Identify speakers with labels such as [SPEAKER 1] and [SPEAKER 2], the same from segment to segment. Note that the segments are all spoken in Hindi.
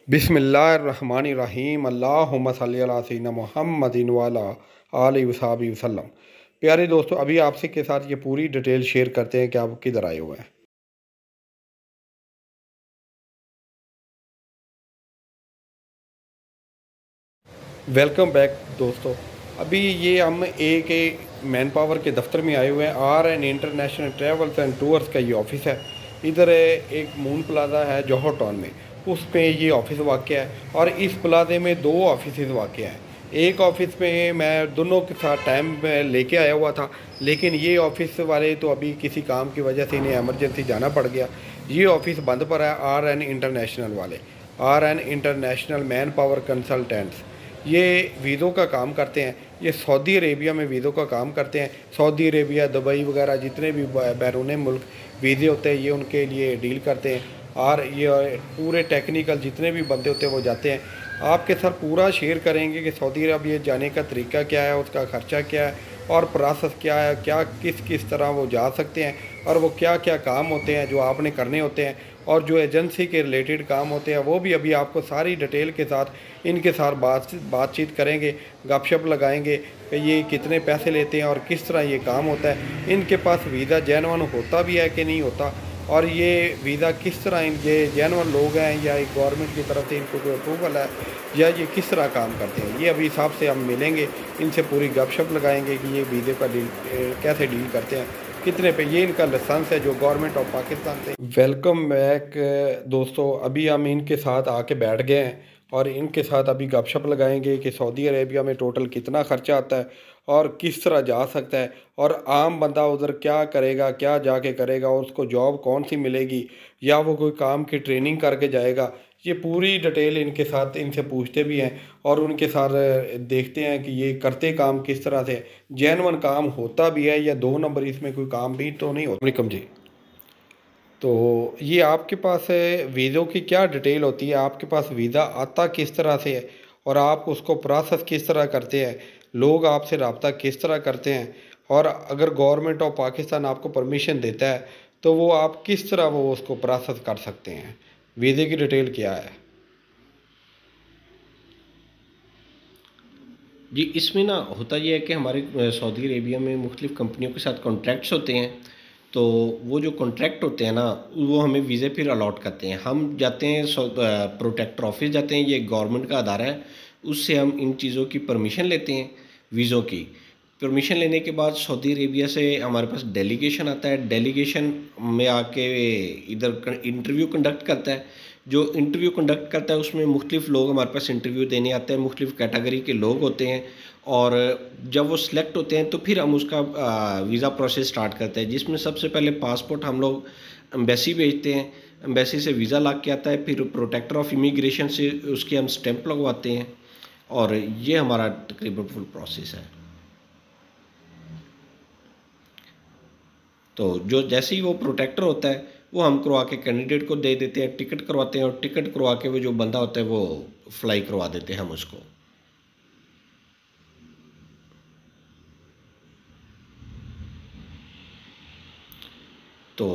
[SPEAKER 1] बिस्मिल्लाहिर्रहमानिर्रहीम अल्लाहुम्मा सल्लि अला सय्यिदिना मुहम्मदिन व अला आलिहि वसहबिहि वसल्लम। प्यारे दोस्तों, अभी आपसे के साथ ये पूरी डिटेल शेयर करते हैं कि आप किधर आए हुए हैं। वेलकम बैक दोस्तों। अभी ये हम एक मैन पावर के दफ्तर में आए हुए हैं। RN international travels and tours का ये ऑफिस है। इधर एक मून प्लाजा है जौहर टाउन में, उस पे ये ऑफिस वाक़या है। और इस प्लाजे में दो ऑफिस वाक़या हैं। एक ऑफिस में मैं दोनों के साथ टाइम लेके आया हुआ था, लेकिन ये ऑफिस वाले तो अभी किसी काम की वजह से इन्हें एमरजेंसी जाना पड़ गया। ये ऑफिस बंद पड़ा है। RN इंटरनेशनल वाले, RN international man power consultants, ये वीज़ों का काम करते हैं। ये सऊदी अरेबिया में वीज़ों का काम करते हैं। सऊदी अरेबिया, दुबई वगैरह जितने भी बैरून मुल्क वीज़े होते हैं, ये उनके लिए डील करते हैं। और ये पूरे टेक्निकल जितने भी बंदे होते हैं वो जाते हैं। आपके सर पूरा शेयर करेंगे कि सऊदी अरबिया जाने का तरीका क्या है, उसका ख़र्चा क्या है और प्रोसेस क्या है, क्या किस किस तरह वो जा सकते हैं, और वो क्या क्या काम होते हैं जो आपने करने होते हैं, और जो एजेंसी के रिलेटेड काम होते हैं वो भी अभी आपको सारी डिटेल के साथ इनके साथ बातचीत करेंगे, गपशप लगाएंगे कि ये कितने पैसे लेते हैं और किस तरह ये काम होता है। इनके पास वीज़ा जेन्युइन होता भी है कि नहीं होता, और ये वीज़ा किस तरह ये जेन्युइन लोग हैं या एक गवर्नमेंट की तरफ से इनको कोई अप्रूवल है, या ये किस तरह काम करते हैं। ये अभी हिसाब से हम मिलेंगे, इनसे पूरी गपशप लगाएंगे कि ये वीज़े का कैसे डील करते हैं, कितने पे ये इनका लाइसेंस है जो गवर्नमेंट ऑफ पाकिस्तान से। वेलकम बैक दोस्तों। अभी हम इनके साथ आके बैठ गए हैं और इनके साथ अभी गपशप लगाएंगे कि सऊदी अरेबिया में टोटल कितना ख़र्चा आता है और किस तरह जा सकता है, और आम बंदा उधर क्या करेगा, क्या जाके करेगा, और उसको जॉब कौन सी मिलेगी, या वो कोई काम की ट्रेनिंग करके जाएगा। ये पूरी डिटेल इनके साथ इनसे पूछते भी हैं और उनके साथ देखते हैं कि ये करते काम किस तरह से, जेन्युइन काम होता भी है या दो नंबर इसमें कोई काम भी तो नहीं होता। वालेकुम जी। तो ये आपके पास वीज़ों की क्या डिटेल होती है, आपके पास वीज़ा आता किस तरह से है और आप उसको प्रोसेस किस तरह करते हैं, लोग आपसे रब्ता किस तरह करते हैं, और अगर गवर्नमेंट ऑफ पाकिस्तान आपको परमिशन देता है तो वो आप किस तरह वो उसको प्रोसेस कर सकते हैं, वीज़े की डिटेल क्या है।
[SPEAKER 2] जी, इसमें ना होता ये है कि हमारे सऊदी अरेबिया में मुख्तलिफ़ कंपनियों के साथ कॉन्ट्रैक्ट्स होते हैं। तो वो जो कॉन्ट्रैक्ट होते हैं ना, वो हमें वीज़े फिर अलॉट करते हैं। हम जाते हैं प्रोटेक्टर ऑफिस जाते हैं, ये गवर्नमेंट का अदारा है। उससे हम इन चीज़ों की परमिशन लेते हैं, वीज़ों की। परमिशन लेने के बाद सऊदी अरेबिया से हमारे पास डेलीगेशन आता है। डेलीगेशन में आके इधर इंटरव्यू कंडक्ट करता है। जो इंटरव्यू कंडक्ट करता है उसमें मुख्तलिफ़ लोग हमारे पास इंटरव्यू देने आते हैं, मुख्तलिफ़ कैटेगरी के लोग होते हैं। और जब वो सिलेक्ट होते हैं तो फिर हम उसका वीज़ा प्रोसेस स्टार्ट करते हैं, जिसमें सबसे पहले पासपोर्ट हम लोग एम्बेसी भेजते हैं। एम्बेसी से वीज़ा लग के आता है, फिर प्रोटेक्टर ऑफ इमिग्रेशन से उसके हम स्टैंप लगवाते हैं, और ये हमारा तकरीबन फुल प्रोसेस है। तो जो जैसे ही वो प्रोटेक्टर होता है वो हम करवा के कैंडिडेट को दे देते हैं, टिकट करवाते हैं, और टिकट करवा के वो जो बंदा होता है वो फ्लाई करवा देते हैं हम उसको। तो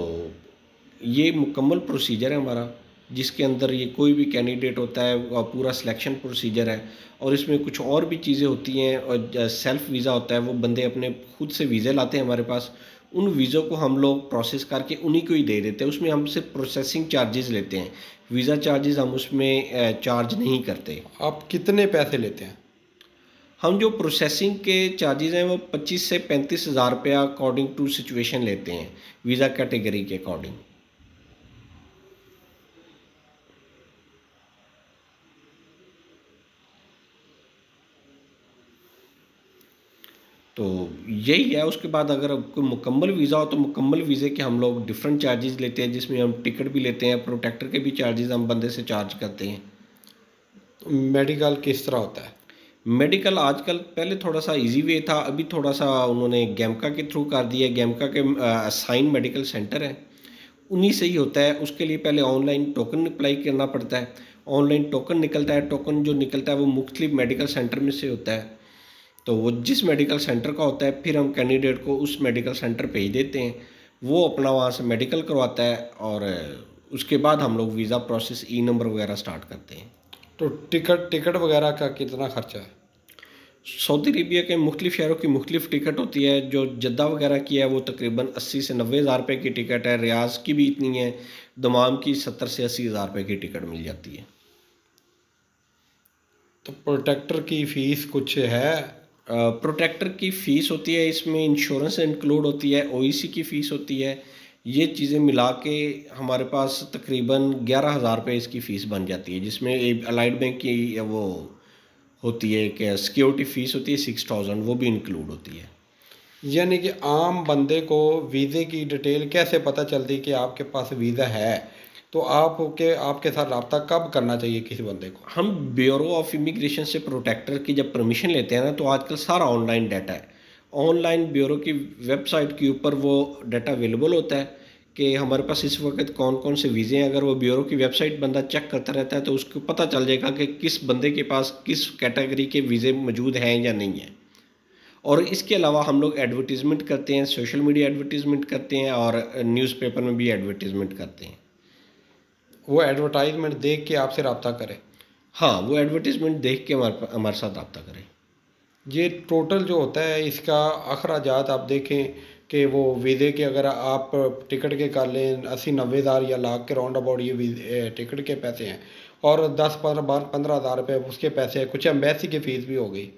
[SPEAKER 2] ये मुकम्मल प्रोसीजर है हमारा, जिसके अंदर ये कोई भी कैंडिडेट होता है और पूरा सिलेक्शन प्रोसीजर है। और इसमें कुछ और भी चीज़ें होती हैं, और सेल्फ़ वीज़ा होता है, वो बंदे अपने खुद से वीज़े लाते हैं हमारे पास। उन वीज़ों को हम लोग प्रोसेस करके उन्हीं को ही दे देते हैं। उसमें हम सिर्फ प्रोसेसिंग चार्जेस लेते हैं, वीज़ा चार्जेस हम उसमें चार्ज नहीं करते।
[SPEAKER 1] आप कितने पैसे लेते हैं।
[SPEAKER 2] हम जो प्रोसेसिंग के चार्जेस हैं वो 25 से 35 हज़ार रुपया अकॉर्डिंग टू सिचुएशन लेते हैं, वीज़ा कैटेगरी के अकॉर्डिंग। तो यही है। उसके बाद अगर कोई मुकम्मल वीज़ा हो तो मुकम्मल वीज़े के हम लोग डिफरेंट चार्जेस लेते हैं, जिसमें हम टिकट भी लेते हैं, प्रोटेक्टर के भी चार्जेस हम बंदे से चार्ज करते हैं।
[SPEAKER 1] मेडिकल किस तरह होता है।
[SPEAKER 2] मेडिकल आजकल, पहले थोड़ा सा इजी वे था, अभी थोड़ा सा उन्होंने गैमका के थ्रू कर दिया है। गैमका के असाइन मेडिकल सेंटर हैं, उन्हीं से ही होता है। उसके लिए पहले ऑनलाइन टोकन अप्लाई करना पड़ता है। ऑनलाइन टोकन निकलता है, टोकन जो निकलता है वो मुख्तलिफ मेडिकल सेंटर में से होता है। तो वो जिस मेडिकल सेंटर का होता है, फिर हम कैंडिडेट को उस मेडिकल सेंटर भेज देते हैं। वो अपना वहाँ से मेडिकल करवाता है, और उसके बाद हम लोग वीज़ा प्रोसेस ई नंबर वगैरह स्टार्ट करते हैं।
[SPEAKER 1] तो टिकट वगैरह का कितना खर्चा है?
[SPEAKER 2] सऊदी अरेबिया के मुख्तलिफ़ शहरों की मुख्तलिफ़ टिकट होती है। जो जद्दा वगैरह की है वो तकरीबन 80 से 90 हज़ार रुपये की टिकट है। रियाज़ की भी इतनी है। दमाम की 70 से 80 हज़ार रुपये की टिकट मिल जाती है।
[SPEAKER 1] तो प्रोटेक्टर की फ़ीस कुछ है?
[SPEAKER 2] प्रोटेक्टर की फ़ीस होती है, इसमें इंश्योरेंस इंक्लूड होती है, ओईसी की फ़ीस होती है। ये चीज़ें मिला के हमारे पास तकरीबन 11,000 रुपये इसकी फ़ीस बन जाती है, जिसमें अलाइड बैंक की वो होती है कि सिक्योरिटी फ़ीस होती है 6,000, वो भी इंक्लूड होती है।
[SPEAKER 1] यानी कि आम बंदे को वीज़े की डिटेल कैसे पता चलती कि आपके पास वीज़ा है? तो आपके साथ रब्ता कब करना चाहिए किसी बंदे को?
[SPEAKER 2] हम ब्यूरो ऑफ इमिग्रेशन से प्रोटेक्टर की जब परमिशन लेते हैं ना, तो आजकल सारा ऑनलाइन डाटा है। ऑनलाइन ब्यूरो की वेबसाइट के ऊपर वो डाटा अवेलेबल होता है कि हमारे पास इस वक्त कौन कौन से वीज़े हैं। अगर वो ब्यूरो की वेबसाइट बंदा चेक करता रहता है तो उसको पता चल जाएगा कि किस बंदे के पास किस कैटेगरी के वीज़े मौजूद हैं या नहीं हैं। और इसके अलावा हम लोग एडवर्टीज़मेंट करते हैं, सोशल मीडिया एडवर्टीज़मेंट करते हैं और न्यूज़पेपर में भी एडवर्टीज़मेंट करते हैं।
[SPEAKER 1] वो एडवर्टाइजमेंट देख के आपसे रब्ता करे?
[SPEAKER 2] हाँ, वो एडवर्टीज़मेंट देख के हमारे साथ रब्ता करें।
[SPEAKER 1] ये टोटल जो होता है इसका अखराजात आप देखें कि वो वीज़े के अगर आप टिकट के कर लें 80-90 हज़ार या लाख के राउंड अबाउट ये टिकट के पैसे हैं, और 10-15 हज़ार रुपये उसके पैसे हैं, कुछ एम्बेसी की फ़ीस भी हो गई।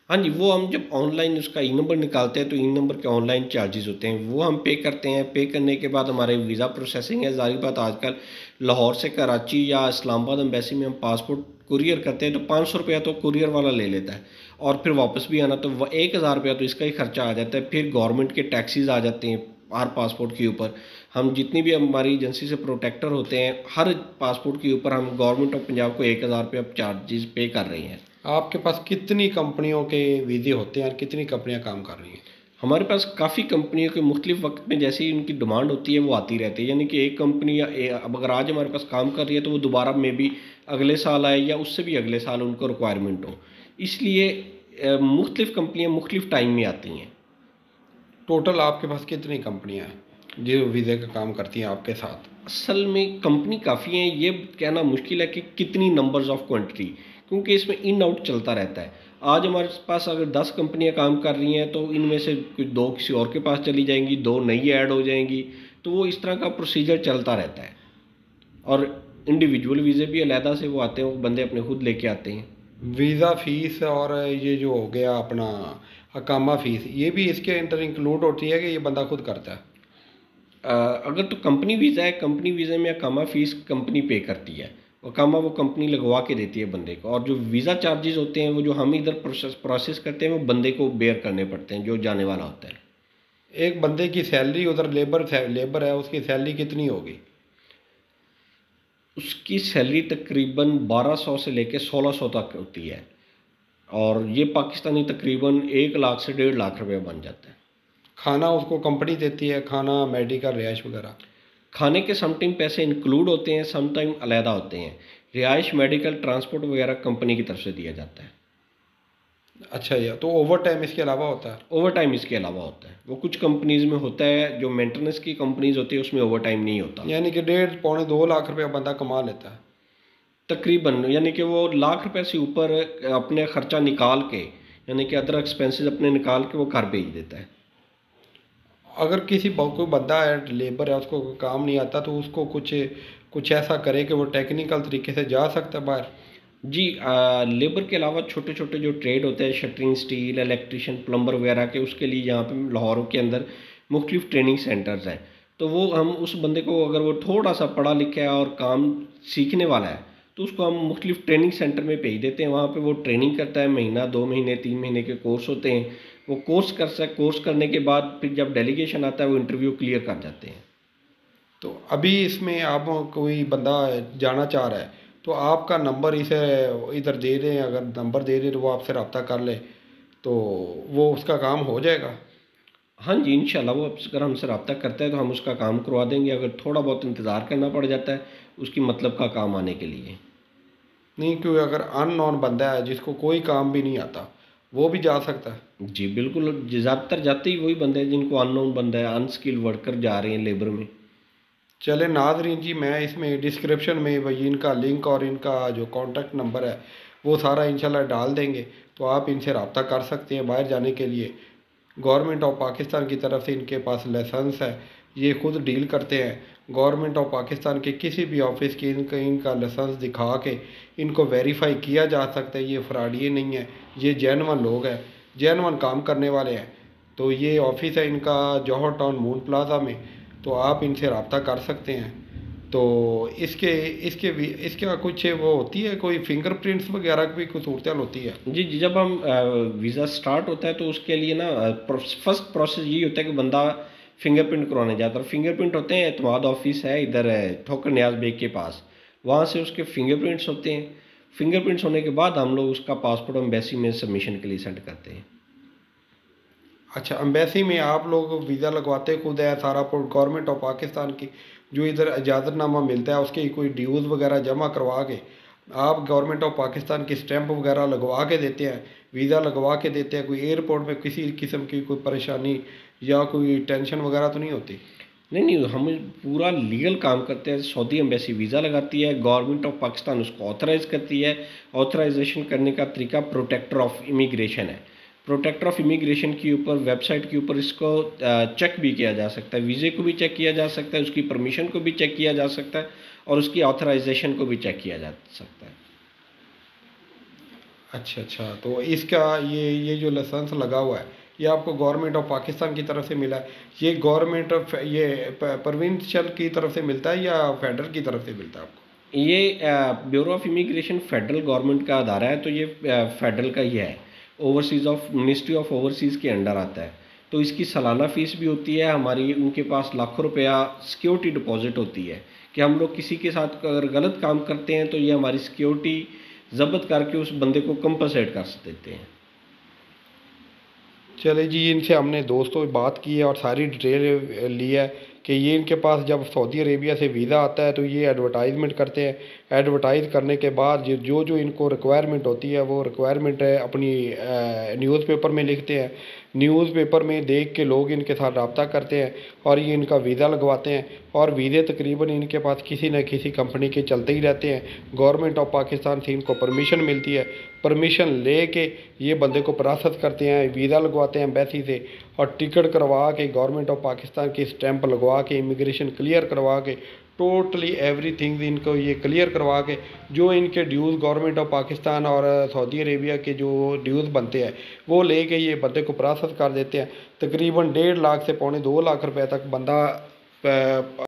[SPEAKER 2] हाँ जी, वो हम जब ऑनलाइन उसका ई नंबर निकालते हैं तो ई नंबर के ऑनलाइन चार्जेस होते हैं, वो हम पे करते हैं। पे करने के बाद हमारे वीज़ा प्रोसेसिंग है। ज़ाहिर बात आजकल लाहौर से कराची या इस्लामाबाद एम्बेसी में हम पासपोर्ट कुरियर करते हैं तो 500 रुपया तो कुरियर वाला ले लेता है, और फिर वापस भी आना तो 1,000 रुपया तो इसका ही खर्चा आ जाता है। फिर गवर्नमेंट के टैक्सीज आ जाते हैं हर पासपोर्ट के ऊपर। हम जितनी भी हमारी एजेंसी से प्रोटेक्टर होते हैं, हर पासपोर्ट के ऊपर हम गवर्नमेंट ऑफ पंजाब को 1,000 रुपया चार्जेस पे कर रहे हैं।
[SPEAKER 1] आपके पास कितनी कंपनियों के वीज़े होते हैं और कितनी कंपनियां काम कर रही हैं?
[SPEAKER 2] हमारे पास काफ़ी कंपनियों के मुख्तलिफ वक्त में जैसे ही उनकी डिमांड होती है वो आती रहती है। यानी कि एक कंपनी अब अगर आज हमारे पास काम कर रही है तो वो दोबारा में भी अगले साल आए या उससे भी अगले साल उनको रिक्वायरमेंट हो। इसलिए मुख्तलिफ कंपनियां मुख्तलिफ टाइम में आती हैं।
[SPEAKER 1] टोटल आपके पास कितनी कंपनियां हैं जो वीज़े का काम करती हैं आपके साथ?
[SPEAKER 2] असल में कंपनी काफ़ी हैं, ये कहना मुश्किल है कि कितनी नंबर्स ऑफ क्वांटिटी, क्योंकि इसमें इन आउट चलता रहता है। आज हमारे पास अगर 10 कंपनियां काम कर रही हैं तो इनमें से कुछ 2 किसी और के पास चली जाएंगी, 2 नई ऐड हो जाएंगी, तो वो इस तरह का प्रोसीजर चलता रहता है। और इंडिविजुअल वीज़े भी अलहदा से वो आते हैं, वो बंदे अपने खुद लेके आते हैं।
[SPEAKER 1] वीज़ा फ़ीस और ये जो हो गया अपना अकामा फ़ीस, ये भी इसके अंदर इंक्लूड होती है कि ये बंदा खुद करता है?
[SPEAKER 2] अगर तो कंपनी वीज़ा है, कंपनी वीज़े में अकामा फ़ीस कंपनी पे करती है। अकामा वो कंपनी लगवा के देती है बंदे को, और जो वीज़ा चार्जेस होते हैं वो जो हम इधर प्रोसेस करते हैं वो बंदे को बेयर करने पड़ते हैं जो जाने वाला होता है।
[SPEAKER 1] एक बंदे की सैलरी उधर लेबर है, उसकी सैलरी कितनी होगी?
[SPEAKER 2] उसकी सैलरी तकरीबन 1200 से लेकर 1600 तक होती है, और ये पाकिस्तानी तकरीबन 1 लाख से 1.5 लाख रुपये बन जाता है।
[SPEAKER 1] खाना उसको कंपनी देती है, खाना मेडिकल रिहाइश वगैरह?
[SPEAKER 2] खाने के समटाइम पैसे इंक्लूड होते हैं, समटाइम अलहदा होते हैं। रिहाइश, मेडिकल, ट्रांसपोर्ट वगैरह कंपनी की तरफ से दिया जाता है।
[SPEAKER 1] अच्छा, ये तो ओवर टाइम इसके अलावा होता है?
[SPEAKER 2] ओवर टाइम इसके अलावा होता है। वो कुछ कंपनीज़ में होता है, जो मेंटेनेंस की कंपनीज़ होती है उसमें ओवर टाइम नहीं होता।
[SPEAKER 1] यानी कि 1.5 पौने 2 लाख रुपया बंदा कमा लेता है?
[SPEAKER 2] तकरीबन यानी कि वो लाख रुपए से ऊपर अपने खर्चा निकाल के, यानी कि अदर एक्सपेंसेस अपने निकाल के वो घर भेज देता है।
[SPEAKER 1] अगर कोई बंदा है, लेबर है, उसको कोई काम नहीं आता तो उसको कुछ कुछ ऐसा करे कि वो टेक्निकल तरीके से जा सकता है बाहर?
[SPEAKER 2] जी, लेबर के अलावा छोटे छोटे जो ट्रेड होते हैं, शटरिंग, स्टील, इलेक्ट्रिशियन, प्लम्बर वगैरह के, उसके लिए यहाँ पे लाहौर के अंदर मुख्तलिफ ट्रेनिंग सेंटर्स हैं। तो वो हम उस बंदे को, अगर वो थोड़ा सा पढ़ा लिखा है और काम सीखने वाला है, तो उसको हम मुख्तलिफ ट्रेनिंग सेंटर में भेज देते हैं। वहाँ पे वो ट्रेनिंग करता है, महीना 2 महीने 3 महीने के कोर्स होते हैं। वो कोर्स करने के बाद फिर जब डेलीगेशन आता है वो इंटरव्यू क्लियर कर जाते हैं।
[SPEAKER 1] तो अभी इसमें आप कोई बंदा जाना चाह रहा है तो आपका नंबर इसे इधर दे दें, अगर नंबर दे दें तो वो आपसे रब्ता कर ले तो वो उसका काम हो जाएगा?
[SPEAKER 2] हाँ जी, इंशाल्लाह वो अगर हमसे रब्ता करता है तो हम उसका काम करवा देंगे। अगर थोड़ा बहुत इंतज़ार करना पड़ जाता है उसकी मतलब का काम आने के लिए।
[SPEAKER 1] नहीं, क्योंकि अगर अननोन बंदा है जिसको कोई काम भी नहीं आता वो भी जा सकता है?
[SPEAKER 2] जी बिल्कुल, ज़्यादातर जाते ही वही बंदे हैं जिनको अननोन बंदा है, अनस्किल्ड वर्कर जा रहे हैं लेबर में।
[SPEAKER 1] चले नाज़रीन जी, मैं इसमें डिस्क्रिप्शन में वही इनका लिंक और इनका जो कॉन्टैक्ट नंबर है वो सारा इंशाल्लाह डाल देंगे, तो आप इनसे रब्ता कर सकते हैं बाहर जाने के लिए। गवर्नमेंट ऑफ पाकिस्तान की तरफ से इनके पास लाइसेंस है, ये खुद डील करते हैं। गवर्नमेंट ऑफ पाकिस्तान के किसी भी ऑफिस की इनका लाइसेंस दिखा के इनको वेरीफाई किया जा सकता है, ये फ्रॉडिये नहीं है, ये जेन्युइन लोग हैं, जेन्युइन काम करने वाले हैं। तो ये ऑफिस है इनका जौहर टाउन मून प्लाजा में, तो आप इनसे रब्ता कर सकते हैं। तो इसके इसके भी इसका कुछ वो होती है, कोई फिंगरप्रिंट्स वगैरह की भी कोई सूरत होती है?
[SPEAKER 2] जी जी, जब हम वीज़ा स्टार्ट होता है तो उसके लिए ना फर्स्ट प्रोसेस यही होता है कि बंदा फिंगरप्रिंट करवाने जाता है। फिंगरप्रिंट होते हैं, एतमाद ऑफिस है इधर ठोकर न्याज बेग के पास, वहाँ से उसके फिंगरप्रिंट्स होते हैं। फिंगरप्रिंट्स होने के बाद हम लोग उसका पासपोर्ट एम्बेसी में सबमिशन के लिए सेंड करते हैं।
[SPEAKER 1] अच्छा, एम्बेसी में आप लोग वीज़ा लगवाते खुद है सारा? गवर्नमेंट ऑफ पाकिस्तान की जो इधर इजाज़तनामा मिलता है उसके कोई ड्यूज़ वगैरह जमा करवा के आप गवर्नमेंट ऑफ पाकिस्तान की स्टैंप वगैरह लगवा के देते हैं, वीज़ा लगवा के देते हैं? कोई एयरपोर्ट में किसी किस्म की कोई परेशानी या कोई टेंशन वगैरह तो नहीं होती?
[SPEAKER 2] नहीं नहीं, हम पूरा लीगल काम करते हैं। सऊदी एम्बेसी वीज़ा लगाती है, गवर्नमेंट ऑफ पाकिस्तान उसको ऑथराइज़ करती है। ऑथराइजेशन करने का तरीका प्रोटेक्टर ऑफ इमिग्रेशन है। प्रोटेक्टर ऑफ इमिग्रेशन के ऊपर, वेबसाइट के ऊपर इसको चेक भी किया जा सकता है। वीज़े को भी चेक किया जा सकता है, उसकी परमिशन को भी चेक किया जा सकता है और उसकी ऑथराइजेशन को भी चेक किया जा सकता है।
[SPEAKER 1] अच्छा अच्छा, तो इसका ये जो लाइसेंस लगा हुआ है ये आपको गवर्नमेंट ऑफ पाकिस्तान की तरफ से मिला है? ये गवर्नमेंट ऑफ ये प्रोविंशियल की तरफ से मिलता है या फेडरल की तरफ से मिलता है आपको?
[SPEAKER 2] ये bureau of immigration federal government का अदारा है, तो ये फेडरल का ही है। Overseas of ministry of overseas के अंडर आता है। तो इसकी सालाना फ़ीस भी होती है हमारी। उनके पास लाखों रुपया सिक्योरिटी डिपॉजिट होती है कि हम लोग किसी के साथ अगर गलत काम करते हैं तो ये हमारी सिक्योरिटी ज़ब्त करके उस बंदे को कंपनसेट कर देते हैं।
[SPEAKER 1] चले जी, इनसे हमने दोस्तों बात की है और सारी डिटेल ली है कि ये इनके पास जब सऊदी अरेबिया से वीज़ा आता है तो ये एडवर्टाइजमेंट करते हैं। एडवर्टाइज़ करने के बाद जो जो इनको रिक्वायरमेंट होती है वो रिक्वायरमेंट अपनी न्यूज़पेपर में लिखते हैं। न्यूज़पेपर में देख के लोग इनके साथ रब्ता करते हैं और ये इनका वीज़ा लगवाते हैं और वीज़े तकरीबन इनके पास किसी न किसी कंपनी के चलते ही रहते हैं। गवर्नमेंट ऑफ पाकिस्तान से इनको परमिशन मिलती है, परमिशन ले के ये बंदे को प्रोसेस करते हैं, वीज़ा लगवाते हैं एम्बेसी से और टिकट करवा के गवर्नमेंट ऑफ पाकिस्तान की स्टैंप लगवा के इमिग्रेशन क्लियर करवा के टोटली एवरीथिंग इनको ये क्लियर करवा के जो इनके ड्यूज़ गवर्नमेंट ऑफ पाकिस्तान और सऊदी अरेबिया के जो ड्यूज़ बनते हैं वो लेके ये बंदे को प्रोसेस कर देते हैं। तकरीबन 1.5 लाख से 1.25 लाख रुपए तक बंदा